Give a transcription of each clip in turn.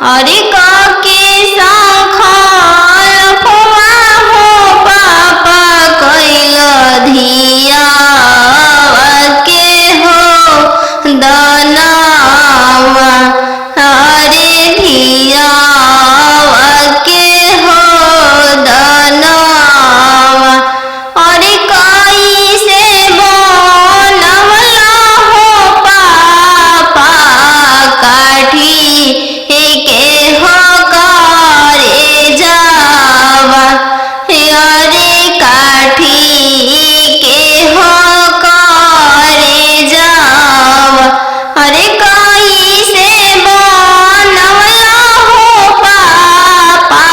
अरे काके साखल फुआ हो पापा कैल धिया के हो दनावा। अरे धिया के हो दनावा। अरे कैसे बनवला हो पापा काठी के हो करे जावा। अरे काठी के हो करे जावा। अरे कैसे बनवला हो पापा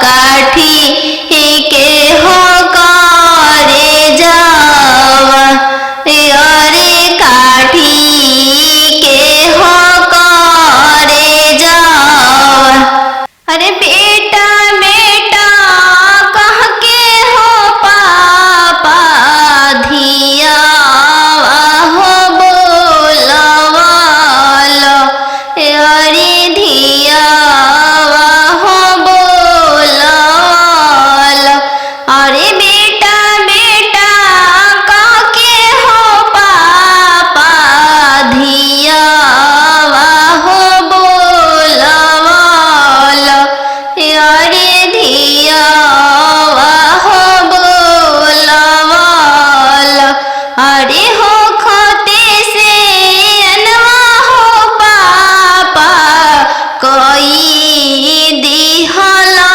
काठी के हो करे जावा। अरे काठी के हो करे जावा। अरे बेटा बेटा कह के हो पापा धिया हो बोलवालो। अरे धिया हो बोलवालो। अरे बेटा बेटा कह के हो पापा धिया हो बोलवालो। अरे धिया हो बोलवालो। अरे हो खते से अनवा हो पापा कोई दिहला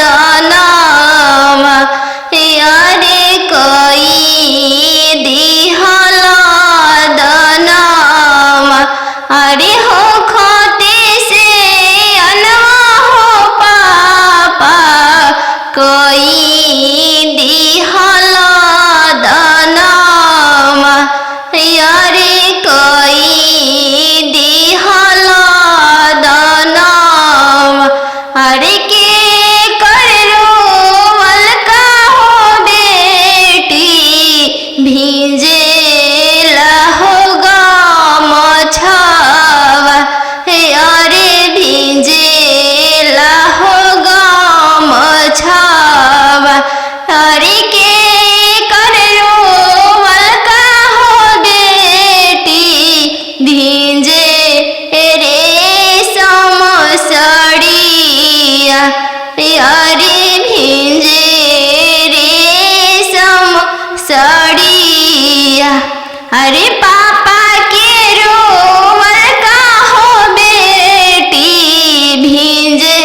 दनावा। अरे कोई दिहला दनावा। अरे हो खते से अनवा हो पापा कोई दिहला दनावा। अरे कोई दिहला दनावा। अरे के रोवल का हो बेटी भीजे हो गमछावा। अरे भीजे हो गमछावा। अरे के रोवल का हो बेटी भीजे रेशम साड़िया। अरे भीजे रेशम साड़िया। अरे पापा के रोवल का हो बेटी भीजे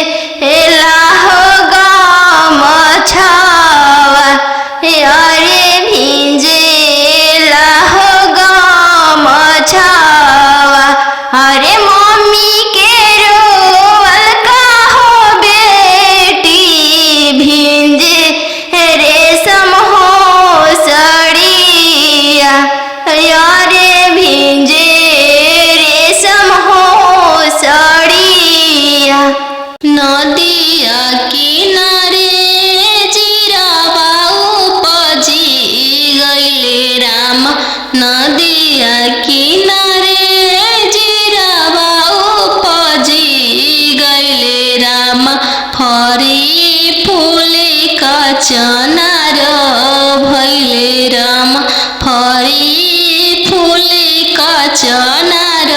हो गमछावा। अरे भीजे हो गमछावा। अरे मम्मी के रोवल का हो बेटी भीजे रेशम हो साड़िया। अरे भीजे रेशम हो साड़िया। नदिया किनारे जीरावा उपजी गइले राम। नदिया किनारे जीरावा उपजी गइले राम। फरी फूले का चनार भइले राम। फरी फूले का चनार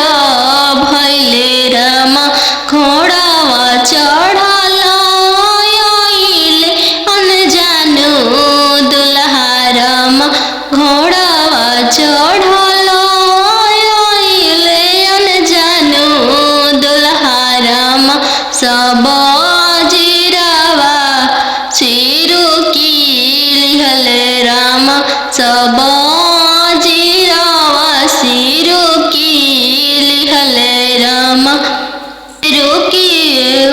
भइले राम। घोड़ावा चढ़ल आइले अनजानु दुल्हा राम। घोड़ावा चढ़ल आइले अनजानु दुल्हा राम। सब जीरावा सिरु की लिहले राम। सब जीरावा सिरु की लिहले राम। रुकिए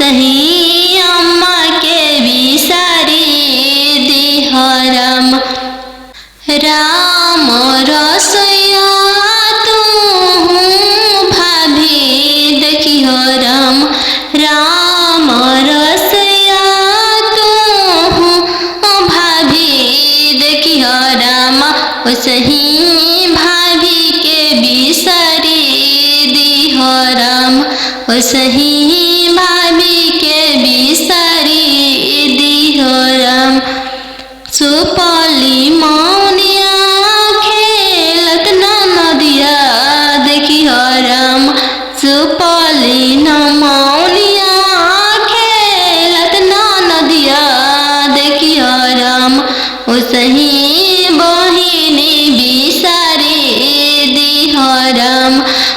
वसही अम्मा के बिसारी दिह राम। राम रसोइया तू भाभी देखिह राम। राम रसोइया तू भाभी देखिह राम। वसही भाभी के बिसारी दिह राम। वसही भाभी के बिसारी दिह राम। सुपली मौनिया खेलत ना नदिया देखिह राम। सुपली न मौनिया खेलत ना नदिया देखिह राम। वसही बहिनी बिसारी दिह राम।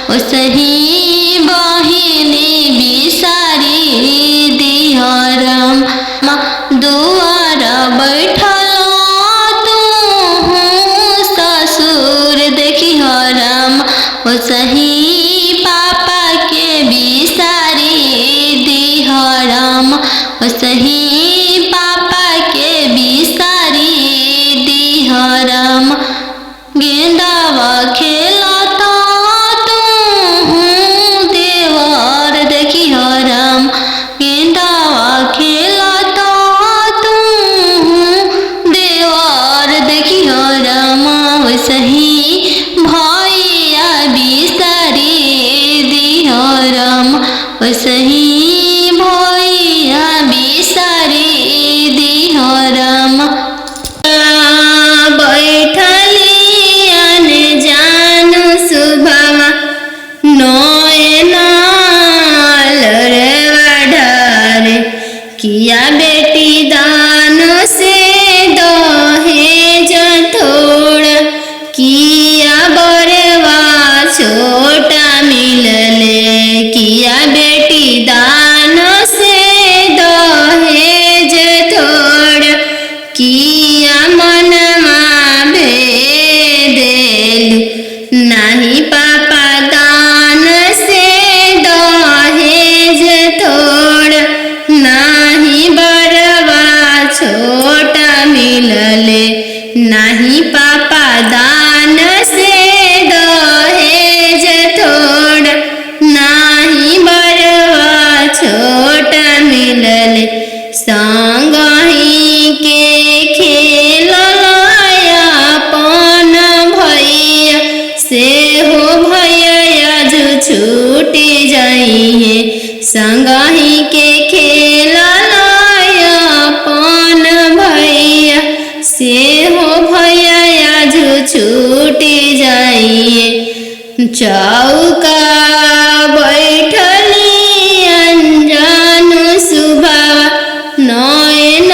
वसही बहिनी बिसारी दिह राम। दुआर बैठल तू ससुर देखिह राम। वसही पापा के बिसारी दिह राम। वसही पापा के बिसारी दिह राम। गेंदावा खेलत तू देवर देखिह राम। गेंदावा खेलत तू देवर देखिह राम। वसही भैया बिसारी दिह राम। वसही भैया बिसारी दिह राम। बैठली अने जानु सुभावा नयन लरवा ढारे। किया बेटी दान से दहेज थोड़ा। किया बरवा छोटा मिलले। किया बेटी दान से दहेज थोड़ा। किया मनमा भेदेलु नाही पापा दान से दहेज थोड़ा। नाही बरवा छोटा मिलले। नाही पापा दान से दहेज थोड़ा। नाही बरवा छोटा मिलले। संगही के खेललाया अपन भैया से हो भैया जो छूटी जाइए। संगही के खेललाया अपन भैया से हो भैया जो छूटी जाइए। चौका बैठली अनजानु सुभावा नयन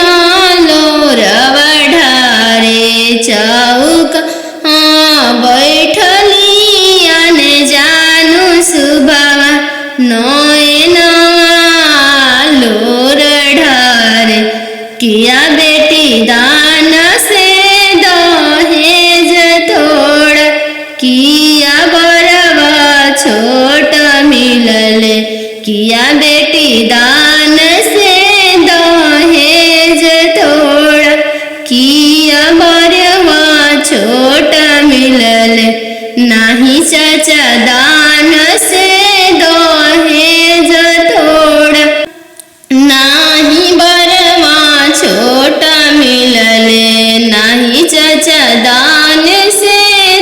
लोरवा ढारे। चौका बैठली अनजानु सुभावा नयन लोर ढारे। किया बेटी दान से दहेज थोड़ा। किया बरवा छोटा मिलले। किया बेटी दान से दहेज थोड़ा। किया बरवा छोटा मिलले। नाही चाचा दान से दहेज थोड़ा। नाही बरवा छोटा मिलले। नाही चाचा दान से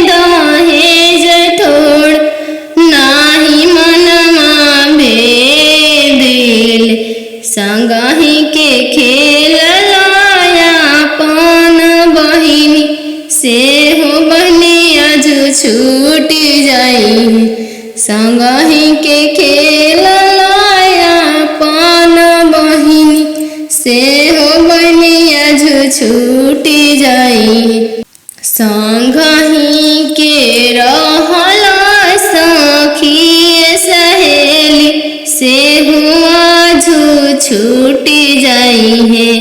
दहेज थोड़ा। नाही मनमा भेदिल संगही के खेललाया अपन बहिनी से हो बहनिया जो छूटी जाई। संगही के खेललाया अपन बहिनी से हो बहनिया जो छूटी जाई। संगही के रहला सखी सहेली से हुआ जो छूटी जाई है।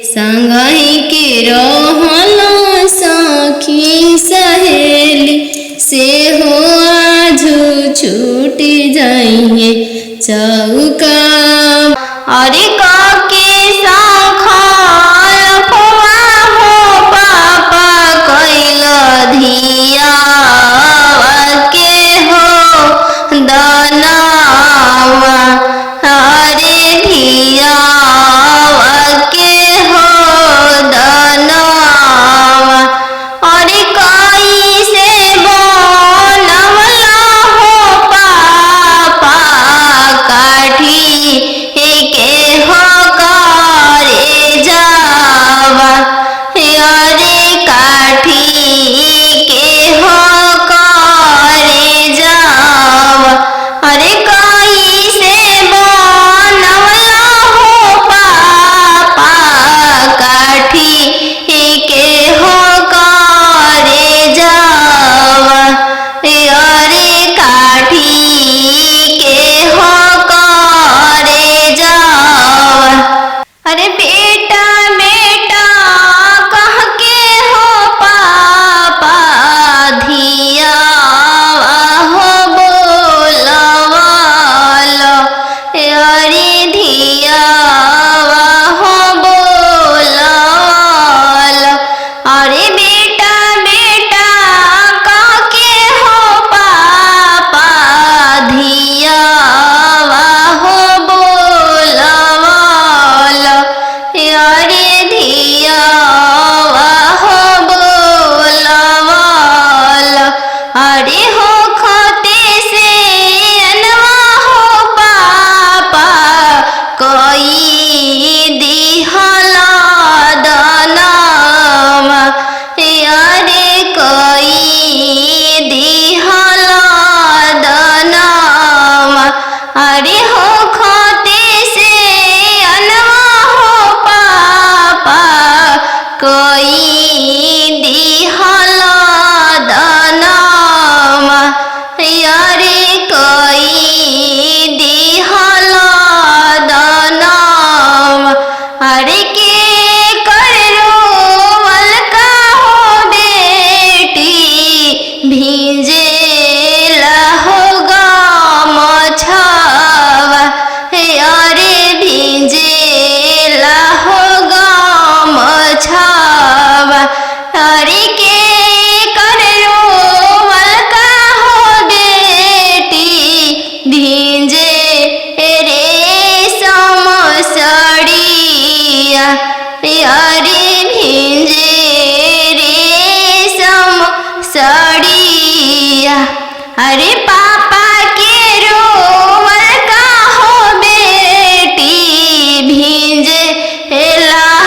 संगही के रहला सखी सहेली से हुआ जो छूटी जाई है। चौका अरे काके संखाल फुआ हो पापा कैल धिया के हो दनावा अरे धिया के हो दनावा अरे कैसे बनवला हो पापा काठी के हो करे जावा अरे काठी के हो करे जावा अरे कैसे बनवला हो पापा काठी के हो करे जावा अरे काठी के हो करे जावा अरे बेटा बेटा कह के हो पापा धिया हो बोलवालो अरे धिया हो बोलवालो अरे बेटा बेटा कह के हो पापा धिया हो बोलवालो अरे धिया हो बोलवालो अरे हो खते से अनवा हो पापा कोई दिहला दनावा अरे कोई दिहला दनावा अरे हो खते से अनवा हो पापा कोई दिहला दनावा अरे कोई दिहला दनावा अरे के करो मलका हो बेटी भींजे हो गमछावा अरे भींजे हो गमछावा अरे के करो मलका हो बेटी भींजे रेशम साड़िया अरे भींजे रेशम साड़िया अरे पापा के रोवल का हो बेटी भींजे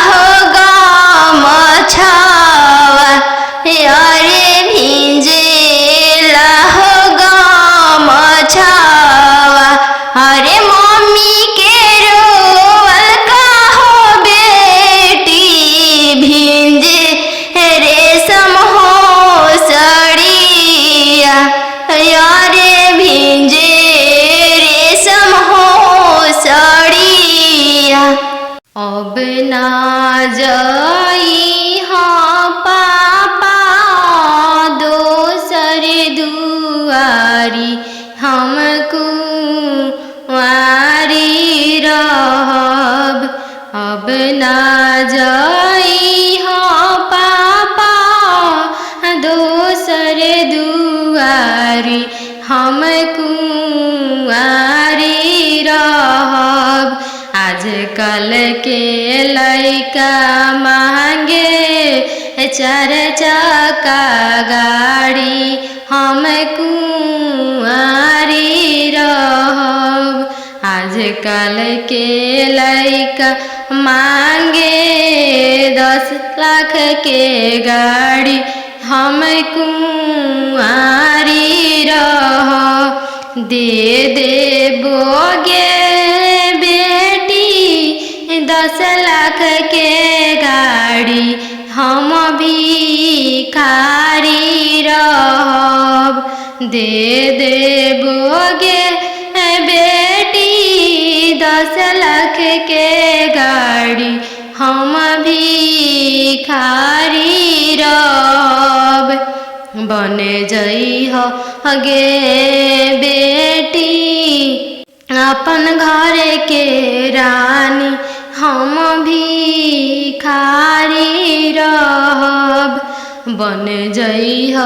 हो गमछावा अरे भींजे हो गमछावा अरे मम्मी के रोवल का हो बेटी भींजे रेशम हो साड़िया अरे भींजे रेशम हो साड़िया अब ना जाई हाँ पापा दोसर दुआरी हमको वारी रहब अब ना जाई हाँ पापा दोसर दुआरी हमको वारी रहब आजकल के लइका मांगे 4 चक्का गाड़ी हम कुंवारी रहब आजकल के लइका मांगे 10 लाख के गाड़ी हम कुंवारी रहब दे देबोगे बेटी 10 लाख के गाड़ी हम भिखारी रहब दे देबोगे बेटी 10 लाख के गाड़ी हम भिखारी रहब बन जइहो गे बेटी अपन घर के रानी भिखारी रहब। बन जइह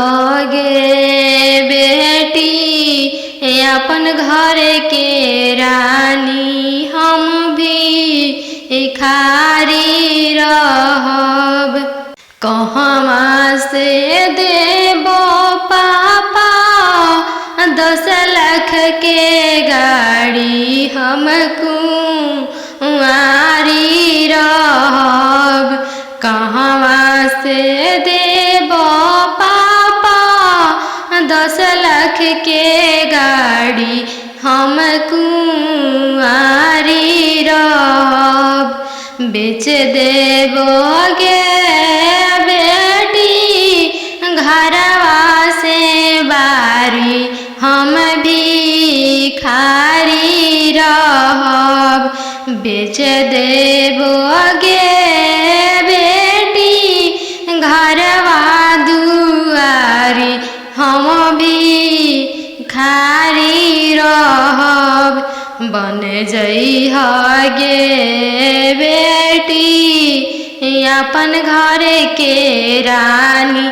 गे बेटी अपन घर के रानी, हम भिखारी रहब। कहवा से देबो पापा 10 लाख के गाड़ी, हम कुंवारी रहब। कहवा से देबो पापा 10 लाख के गाड़ी, हम कुंवारी रहब। बेच देबो गे बेटी घरवा से बारी, हम भिखारी रहब। बेच देबो गे बेटी घरवा दुआरी, हम भिखारी रहब। बन जइह गे बेटी अपन घर के रानी,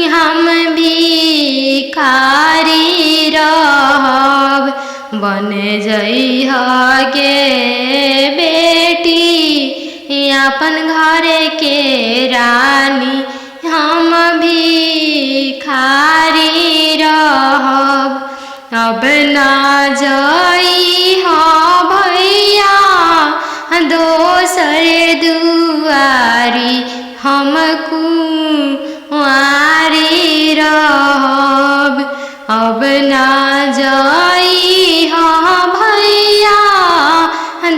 हम भिखारी रहब। बन जइह गे बेटी अपन घर के रानी, हम भिखारी रहब। अब ना जइह भैया दोसर दुआरी, हम कुंवारी रहब। अब ना जइह भैया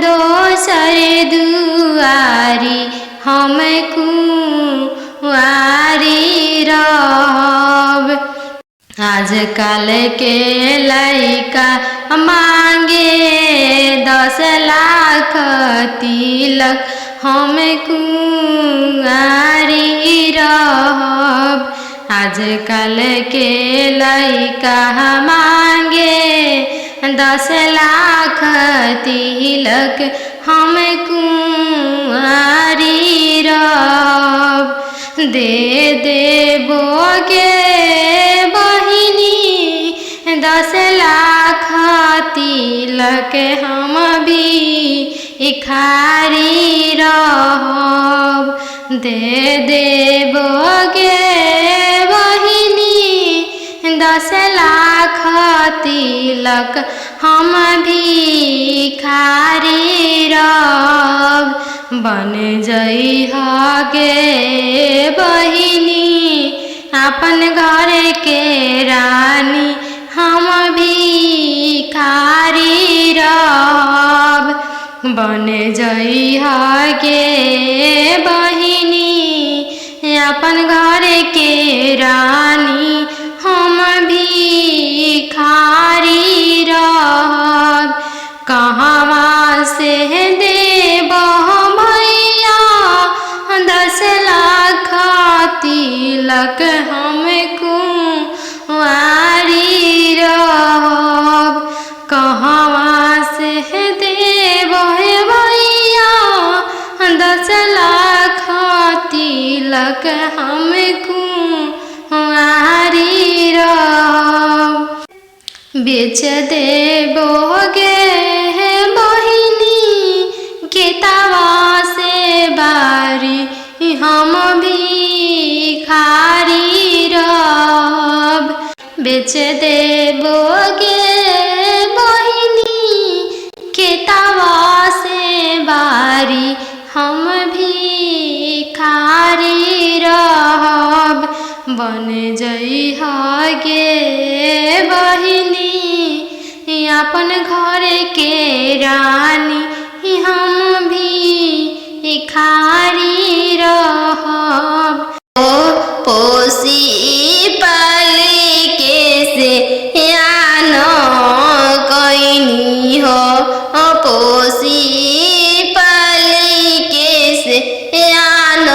दोसर दुआरी, हम कुंवारी रहब। आजकल के लइका मांगे 10 लाख तिलक, हम कुंवारी रहब। आजकल के लइका मांगे 10 लाख तिलक, हम कुंवारी रहब। दे देबो गे बहिनी 10 लाख तिलक, हम भिखारी रहब। दे देबो गे बहिनी 10 लाख तिलक, हम भिखारी रहब। बन जइह गे बहिनी अपन घर के रानी, हम भिखारी रहब। बन जइह गे बहिनी अपन घर के रानी, हम भिखारी रहब। कहवा से देबो भैया 10 लाख तिलक, हम कुंवारी रहब। कहवा से देबो भैया 10 लाख तिलक, हम कुंवारी रहब। बेच देबो गे बहिनी खेतवा से बारी, हम भिखारी रहब। बेच देबो गे बहिनी खेतवा से बारी, हम भिखारी रहब। बन जइह गे बहिनी अपन घर के रानी, हम भिखारी रहब। ओ पोसी पाली के से यान कैनी हो, पोसी पाली के से यान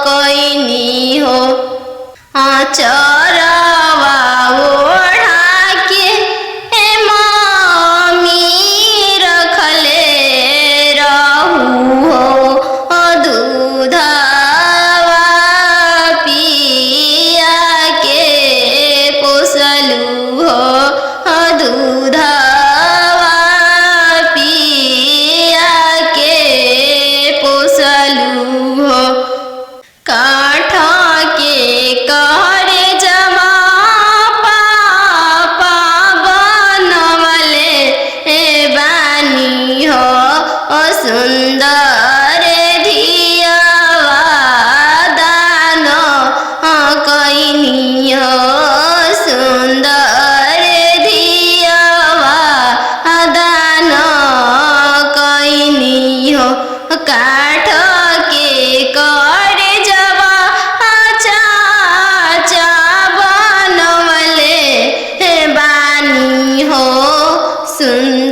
कैनी हो। चरवा ओढ़ा के मम्मी रखले रहू हो,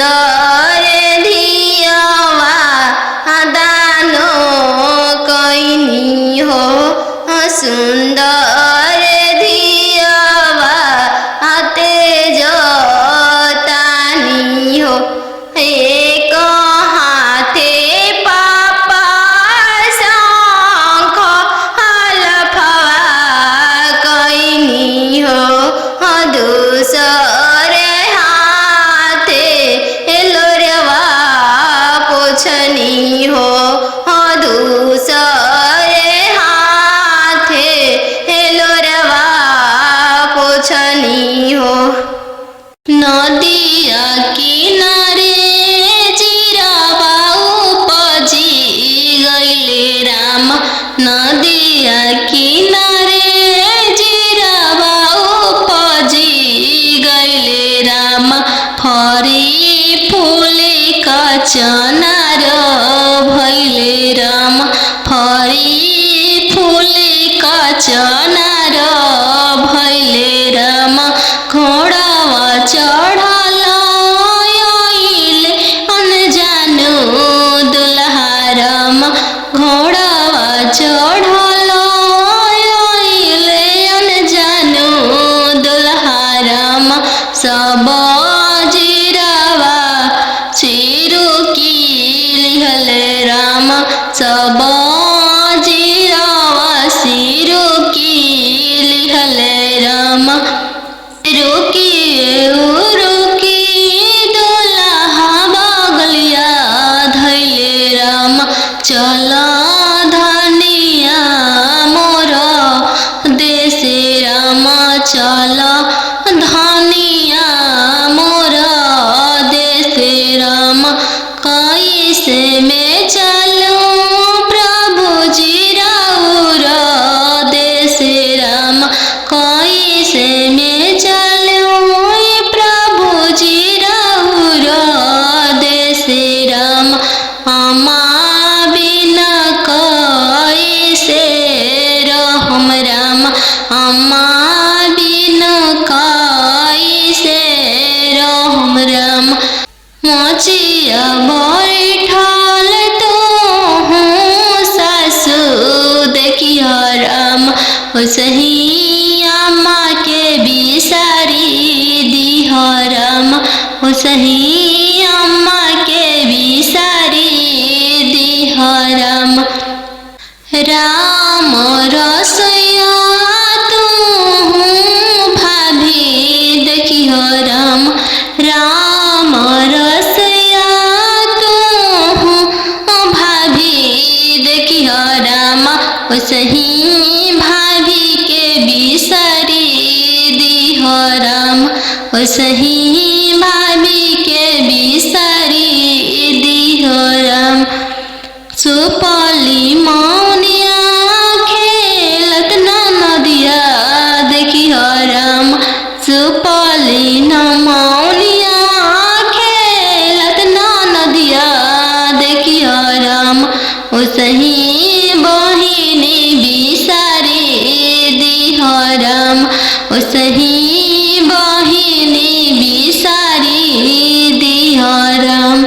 सुंदर धियावा दानो कैनी हो सुंदर धियावा तेज तानी हो एक हाथे पापा शंख हलफवा कैनी हो दूसरे हाथे लोरवा पोछनी हो दूसरे हाथे लोरवा पोछनी हो नदिया किनारे जिरावा उपजी गइले राम नदिया किनारे जिरावा उपजी गइले राम फरी फूले कचनार भइले राम फरी फूले कचनार भइले राम घोड़ावा चढ़ल आइले अनजानो दुल्हा राम घोड़ावा चढ़ल आइले अनजानो दुल्हा राम सब जिरावा चिरुकी लिहले राम सब जिरावा सिरुकी लिहले राम रुकी रुकी दुल्हा बगलिया धैले राम चल धनिया मोर देशे राम चल धनिया मोर देशे राम कैसे में चलूं प्रभु जी राउर देशे राम कैसे में चलूं प्रभु जी राउर देशे राम अम्मा बिना कैसे रहम राम अम्मा बिना कैसे रहम राम मोचिया बैठल तो हूँ सासु देखिया राम सही अम्मा के बिसारी दिह राम सही अम्मा के बिसारी दिह राम राम रसोइया तू भाभी देखिह राम राम रसोइया तू भाभी देखिह राम सही भाभी के बिसारी दिह राम सही भाभी के बिसारी दिह राम सुपली मौनिया खेलत नदिया देखिह राम सुपली मौनिया खेलत नदिया देखिह राम सही बहिनी बिसारी दिह राम सही बहिनी बिसारी दिह राम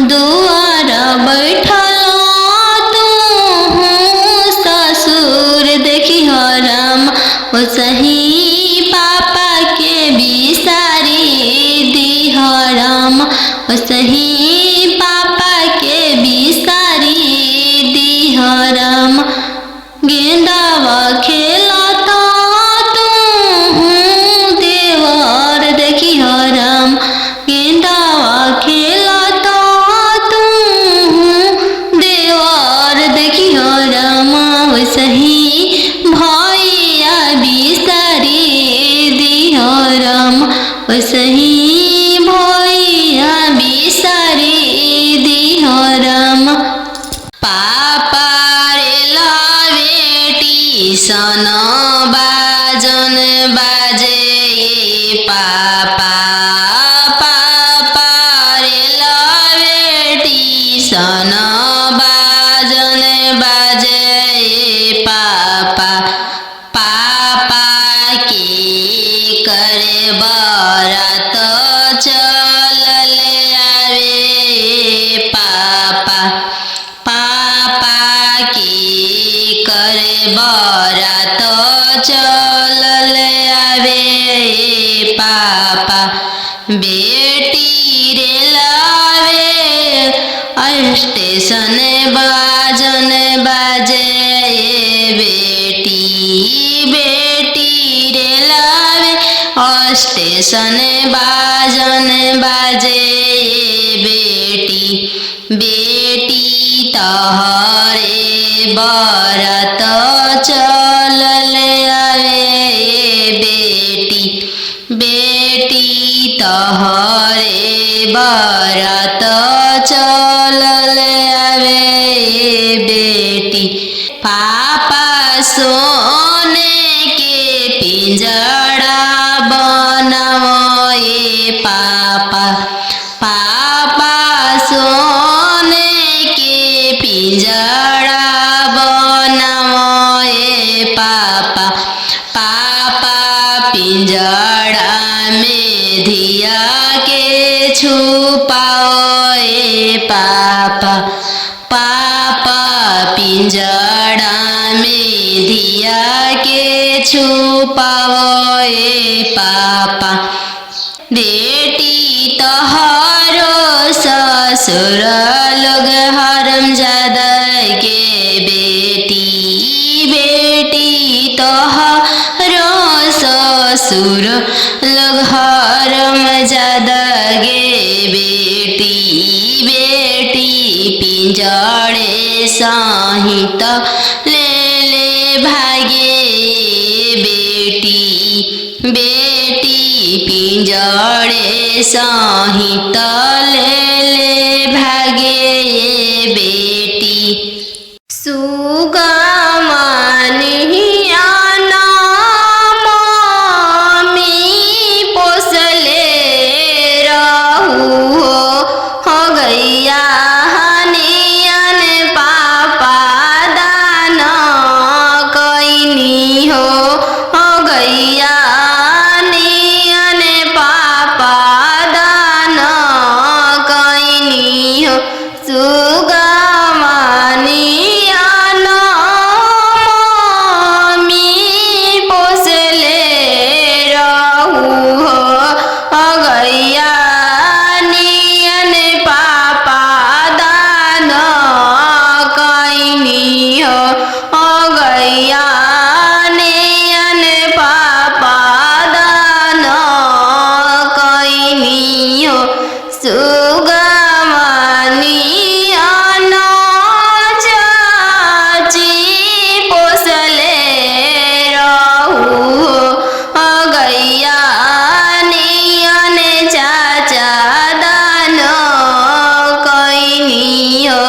दुआर बैठल तू ससुर देखिह राम सही पापा के बिसारी दिह राम सही पापा के बिसारी दिह राम गेंदावा खेलता तू देवर देखिह राम गेंदावा खेलता तू देवर देखिह राम सही भैया बिसारी दिह राम सही भैया बिसारी स्टेशन बाजन बाजे बेटी बेटी रे लावे स्टेशन बाजन बाजे बेटी बेटी तहरे बरत चलल आवे बेटी बेटी तहरे बरत चलल आवे बेटी पापा सोने के पिंजड़ा बनाओ पापा पापा सोने के पिंजड़ा बनाओ पापा पापा पिंजड़ा में धिया के छुपाओ पापा पापा पिंजड़ा में धिया के छुपाओ पापा बेटी तोहरो ससुर लोग हरामजादा के बेटी बेटी तोहरो ससुर लोग हरामजादा गे बेटी बेटी पिंजड़े सहित ले ले भागे बेटी बेटी पिंजड़े सहित ले ले भागे बेटी सुगमनिया नामी पोसले रहू हो गैया हनियन पापा दान कैनी हो गैया नियन पापा दान कैनी हो सुगमनिया नामी पोसले रहू हो गैया नियन पापा दान कैनी हो गैया नियन पापा दान कैनी हो सुगमनिया चाची पोसले रहू हो गैया नियन चाचा दान कैनी हो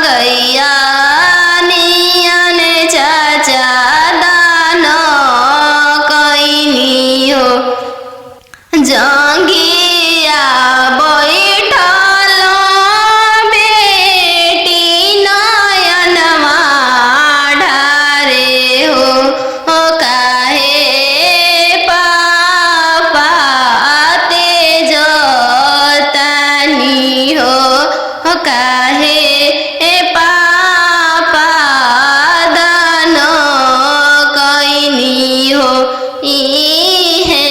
गैया नियन चाचा दान कैनी हो जंगिया बैठल बेटी नयनमा ढारे हो काहे पापा तेज तानी हो काहे पापा दान कैनी हो इहे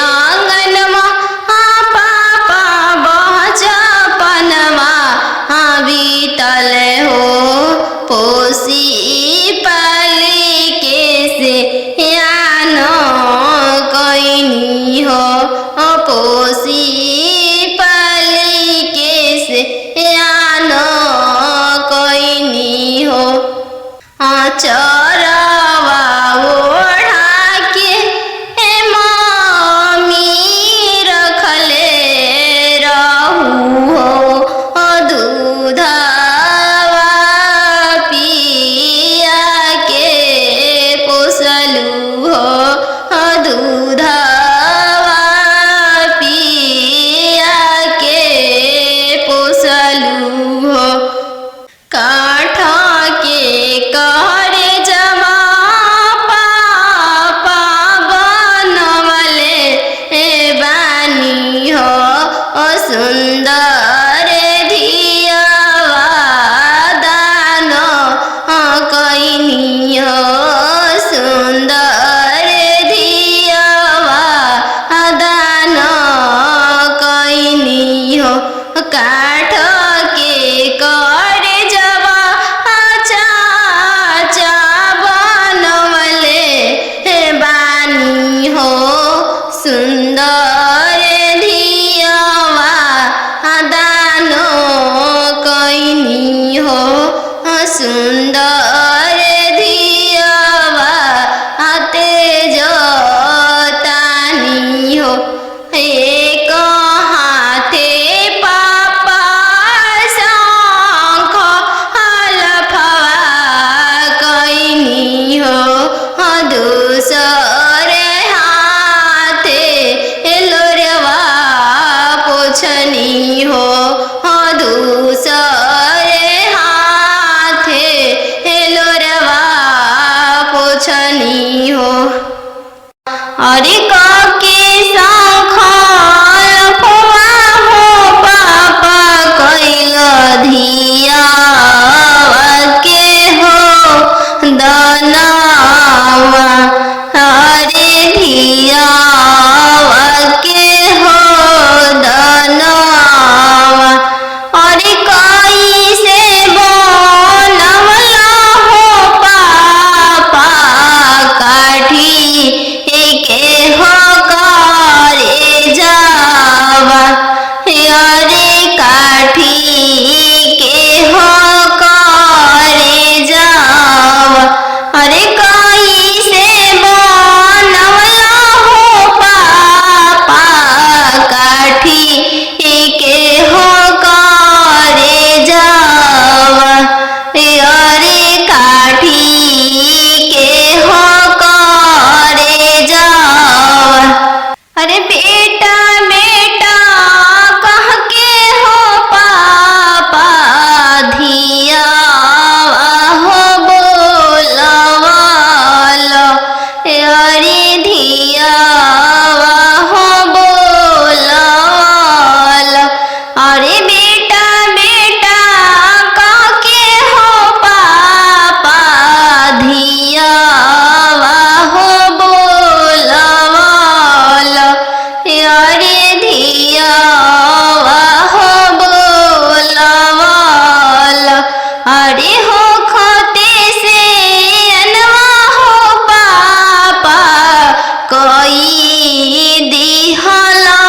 आंगनमा पापा बचपनमा बीतल हो पोसी पाली के से यान कैनी हो पोसी पाली के से यान कैनी हो चरवा ओढ़ा के मम्मी रखले रहू हो दूधवा पिया के पोसलू हो दूधवा पिया के पोसलू हो काठ के करे जमा पापा बनवले बानी हो सुंदर धियावा दान कैनी हो सुंदर धियावा दान कैनी हो काठ के करे सुंदर धियावा तेज तानी हो एक हाथे पापा शंख हलफवा कैनी हो दूसरे हाथे लोरवा पोछनी हो दूसरे हाथे लोरवा पोछनी हो अरे के शंख लफवा हो पापा कैल धियावा के हो दनावा अरे धियावा के हो दनावा अरे कैसे बनवला हो पापा काठी के हो करे जावा अरे काठी के हो करे जावा अरे कैसे बनवला हो पापा काठी के हो करे जावा अरे काठी के हो करे जावा अरे बेटा बेटा कह के हो पापा धियावा हो बोलवाला अरे धियावा हो बोलवाला अरे बेटा बेटा कह के हो पापा धियावा हो बोलवाला अरे धियावा हो बोलवाला अरे हो खते से अनवा हो पापा कोई दिहला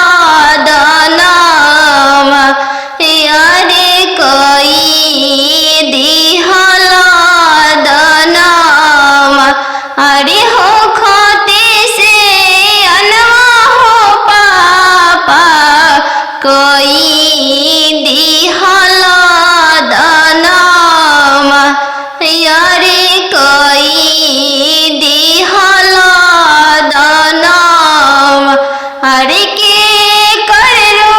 दनावा अरे कोई दिहला दनावा अरे हो खते से अनवा हो पापा कोई दिहला दनावा अरे कोई दिहला दनावा अरे के करो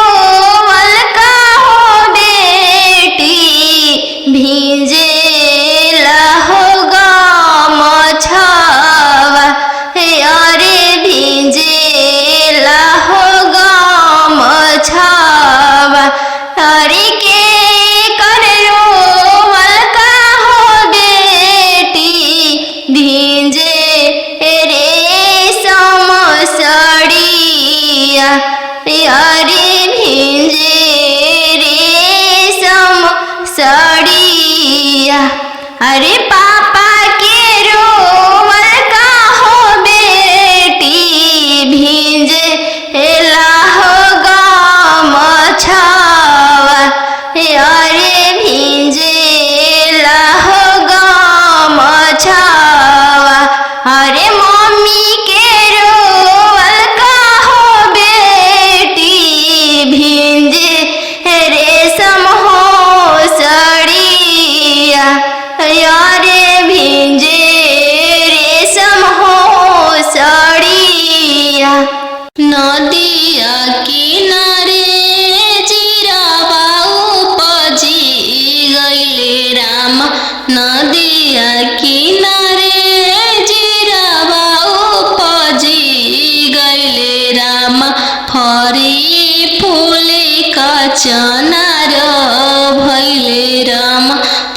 वलका हो बेटी भीजे हो गमछवा अरे भीजे हो गमछवा अरे के करो वलका हो बेटी भीजे रेशम सड़िया अरे भीजे रेशम सड़िया अरे पापा के रोवल का हो बेटी भीजे हो गमछवा अरे भीजे हो गमछवा अरे मम्मी के रोवल का हो बेटी भीजे रेशम हो सड़िया अरे भीजे रेशम हो सड़िया नदिया किनारे जीरावा उपजी गइले राम नदिया किनारे जीरावा उपजी गइले राम फरी फूले का चनार भइले राम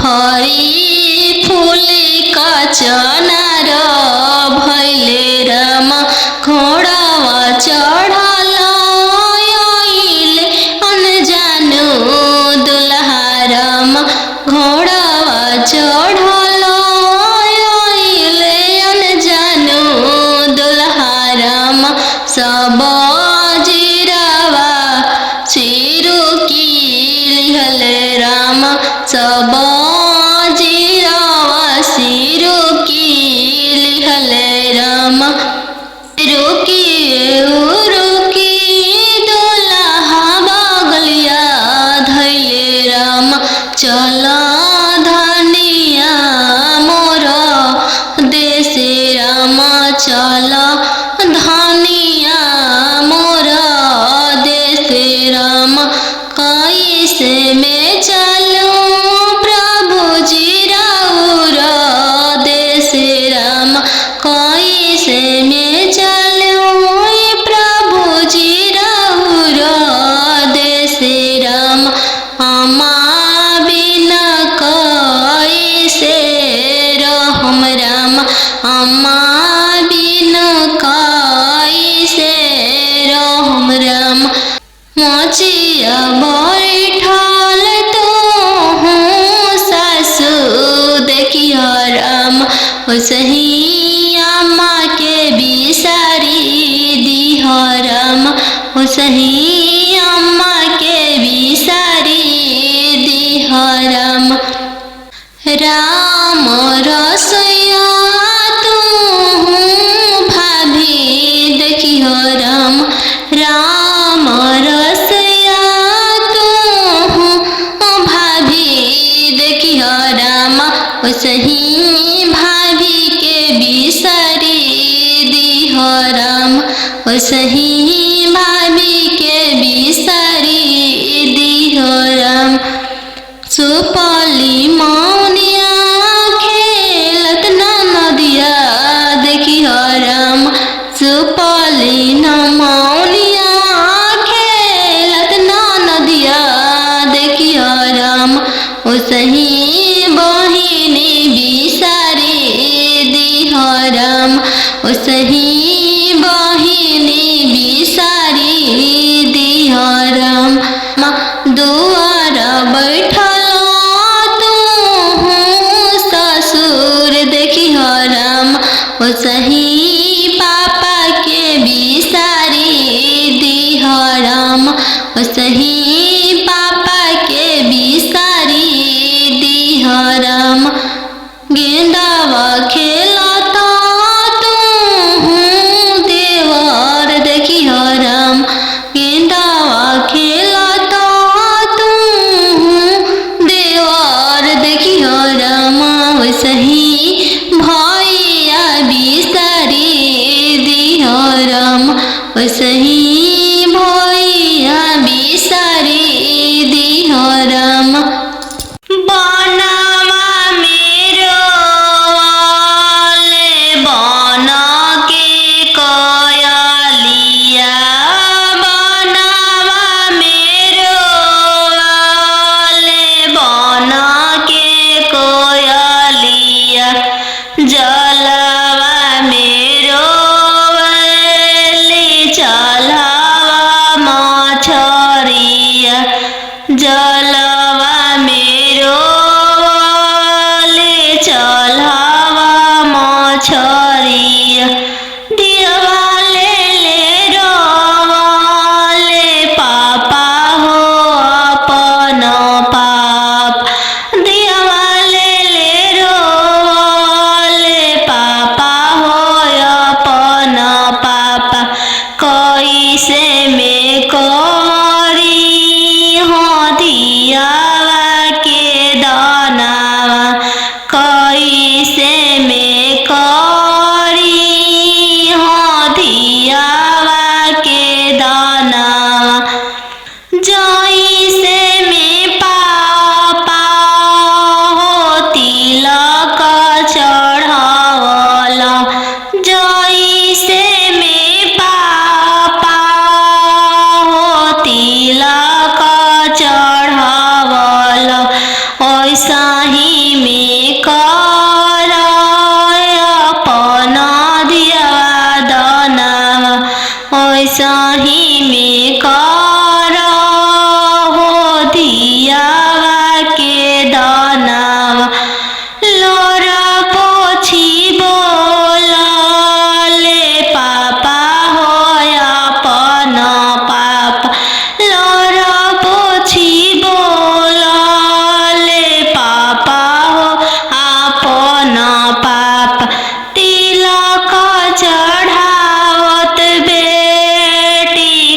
फरी फूले का चनार भइले राम घोड़ावा चढ़ल आइले अनजानो दुल्हा राम घोड़ावा चढ़ल आइले अनजानो दुल्हा राम सब जीरावा सिरु की लिहल राम सब जीरा अम्मा बिना कैसे रहम राम, अम्मा बिना कैसे रहम राम। मचिया बैठल तो हूँ सासु देखिया राम, ओसही अम्मा के बिसारी दिह राम, ओसही अम्मा के बिसारी दिह राम। राम रसोइया तू भाभी देखिह राम, राम रसोइया तू भाभी देखिह राम, ओसही भाभी के बिसारी दिह राम, ओसही भाभी के बिसारी दिह राम। सुपली मौनिया खेलत नदिया देखिह राम, सुपली मौनिया खेलत नदिया देखिह राम, ओसही बहिनी बिसारी दिह राम, ओसही बहिनी बिसारी दिह राम। दुआर बैठल ससुर देखिह राम, ओसही पापा के बिसारी दिह राम, ओसही पापा के बिसारी दिह राम। गेंदावा खेलता तू देवर देखिह राम, गेंदावा खेलता तू देवर देखिह राम, ओसही भैया बिसारी दिह राम, ओसही भैया बिसारी दिह राम। बनवा मेरो वाले बन के कयलिया, बनवा मेरो वाले बन के कोयलिया, जलवा मेरो वाले चलवा मछरिया, जलवा मेरो वाले चलवा मछरिया। दिवाले ले रोवाले पापा हो अपन पाप, दिवाले ले रोवाले पापा हो अपन पापा। कैसे में करी हो दियावा के दानावा, कैसे में करी हो दियावा के दानावा। जैसे में पापा हो तिलक चढ़ावला, जैसे में पापा हो तिलक चढ़ावला, ऐसा ही में कर अपन दियावा दानावा, ऐसा ही में कर हो दियावा के दानावा। लोरा पोछी बोला ले पापा हो अपन पापा, लोरा पोछी बोला ले पापा हो अपन पापा। तिलक चढ़ावत बेटी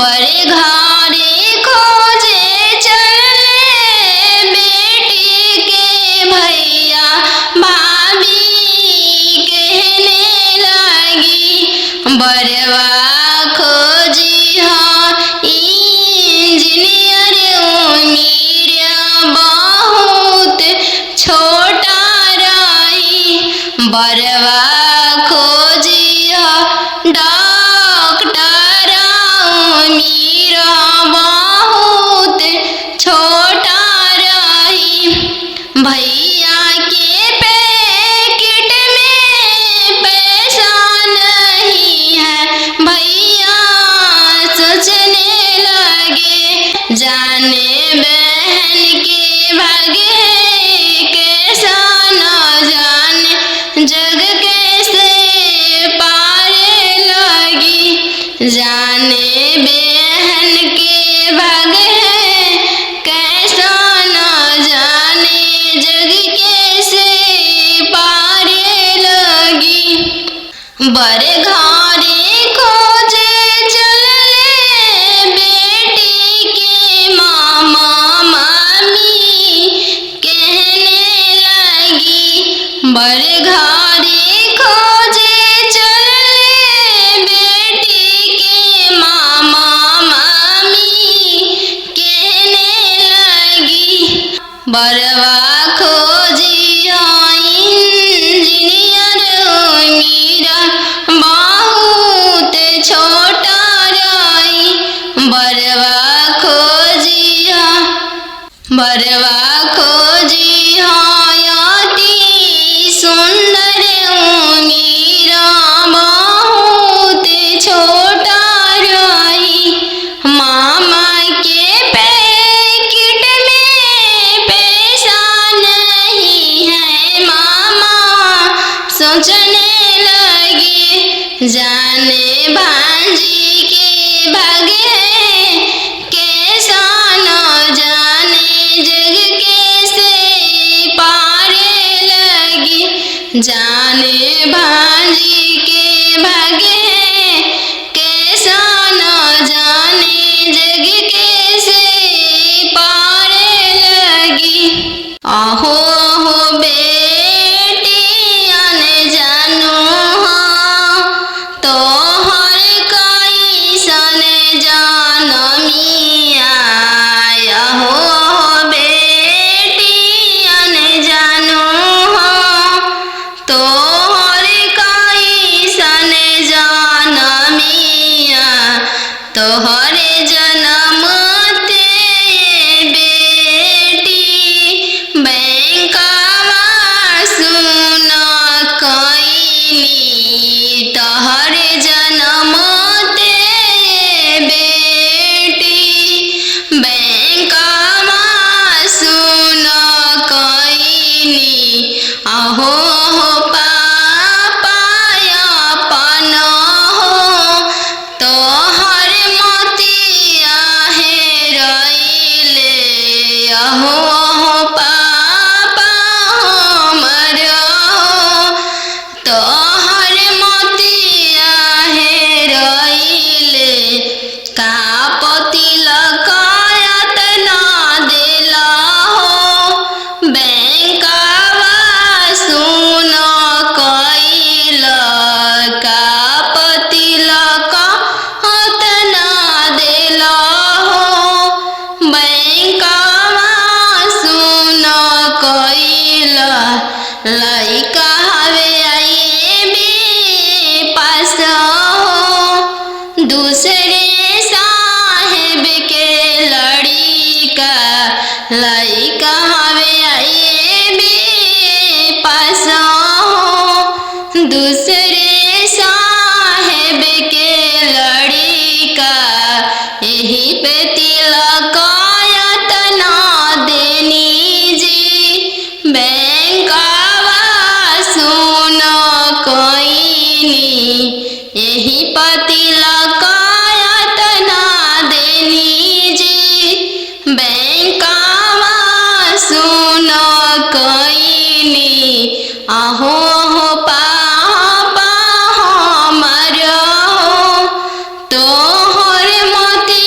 बड़े घरे खोजे चले बेटी के भैया भाभी कहने लगी, बरवा खोजी हाँ इंजीनियर उम्र बहुत छोटा रही, बरवा खोजी हाँ डॉक्टर उम्र बहुत छोटा रही। भैया के पैकेट में पैसा नहीं है, भैया सोचने लगे, जाने बहन के भाग्य कैसा न जाने जग कैसे पारे लगी, जाने बहन के भाग्य कैसा न जाने जग कैसे पारे लगी। बड़े घरे खोजे चले बेटी के मामा मामी कहने लगी, बड़े घरे खोजे चले बेटी के मामा मामी कहने लगी, बरवा खोजी हाँ इंजीनियर उम्र बहुत छोटा रही, बरवा खोजी हाँ अति सुंदर उम्र बहुत छोटा रही। मामा के पैकेट में पैसा नहीं है, मामा सोचने लगे, जाने भांजी के भाग्य कैसा न जाने जग कैसे पारे लगी, जाने भांजी के भाग्य कैसा न जाने जग कैसे पारे लगी। आहो आहो बेटी आने जानू हाँ तोहर कैसन जानमिया, आहो आहो बेटी आने जानू हाँ तोहर कैसन जानमिया, तोहरे जन्म ते बेटी बैंकवा सुन कईनी, तोहरे जन्म ते बेटी बैंकवा सुन कईनी, आहो हो पापा अपन हो तोहर मोतिया हेरैले, आहो हो पापा हमर हो तोहर मोतिया हेरैले, का पतिलक यातना देला हो बैंकवा सुन कइल, का पतिलक यातना देला हो बैंकवा सुन कइल, लइका हवे आईबी पास हो दूसरे साहेब के लड़िका, लइका हवे आईबी पास हो दूसरे साहेब के लड़िका, यही पे तिलक यातना देनी जी बैंकवा सुन कईनी, यही पतिलक यातना देनी जी बैंकवा सुन कईनी, आहो हो पापा हमर हो तोहर मोती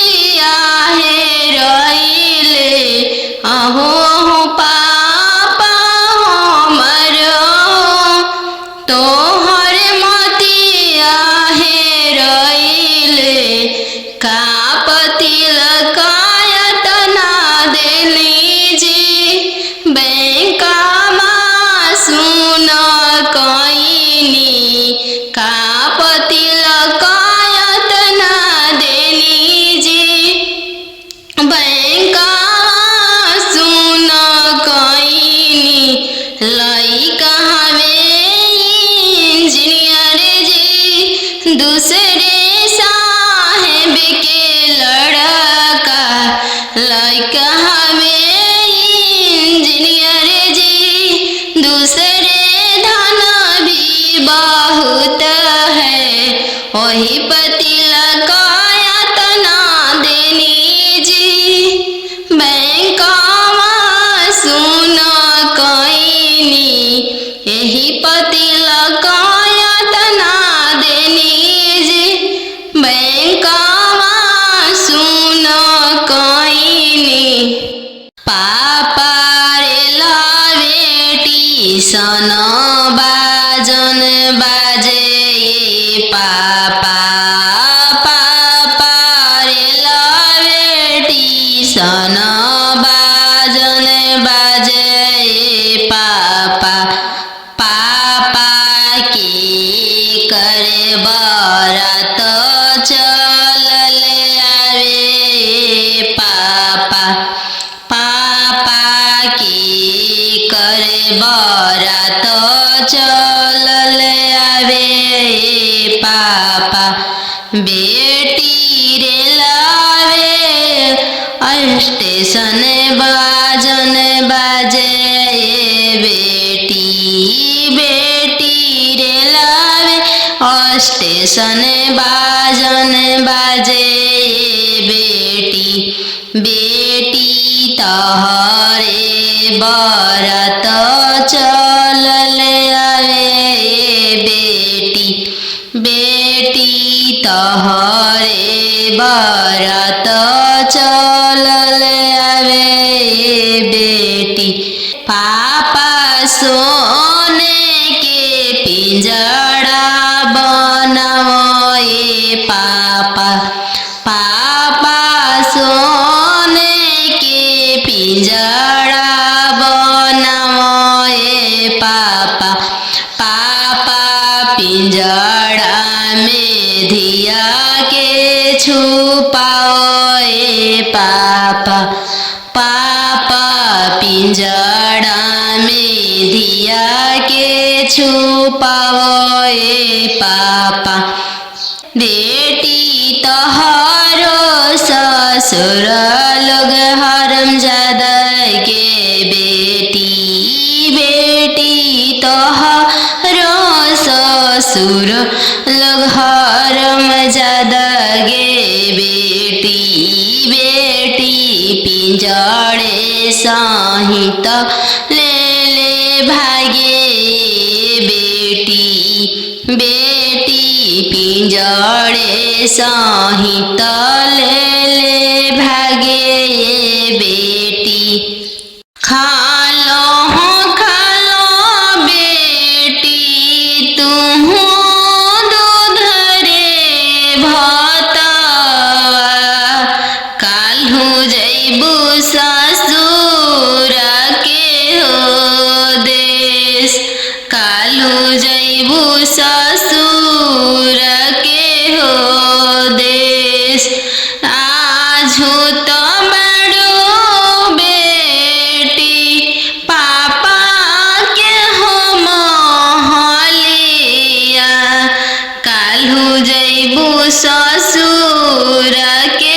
दूसरे साहेब के लड़का लइका हवे इंजीनियर जी। दूसरे धन भी बहुत है, वही पति लगाया तना देनी जी। बैंकवा सुना कईनी, यही पति लगाया तना देनी जी। बैंकवा सुना कईनी, पापा रे लावे टीसन बाजन बाजे पापा। पापा रे लावे टीसन बाजन बाजे पापा। पापा की करे बारात चलल आवे पापा। पापा की करे बारात चलल आवे पापा। बेटी रे लावे स्टेशन बाजन बाजे बेटी। बेटी रे लावे स्टेशन बाजन बाजे बेटी। बेटी तहरे बारात चलल आवे बेटी। बेटी तहरे बारात चलल आवे बेटी। पापा सोने के पिंजड़ा बनावे पापा। पापा सोने के पिंजड़ा बनावे पापा। पापा पिंजड़ा में धिया के छुपाओ पापा। पापा पिंजड़ा में धिया के छुपाओ पापा। बेटी तोहरो ससुर लोग हरामजादा के बेटी। बेटी तोहरो ससुर लोग हरामजादा गे बेटी। बेटी पिंजड़े सहित ले ले भागे बेटी। बेटी पिंजड़े सहित ले ले भागे बेटी। खालो बेटी तुहू दूध रे भतवा। काल्हू जैबू ससुर के हो देश। काल्हू जैबू ससुर के हो देश। आजू तो बड़ो बेटी पापा के हो महलिया। काल्हू जैबू ससुर के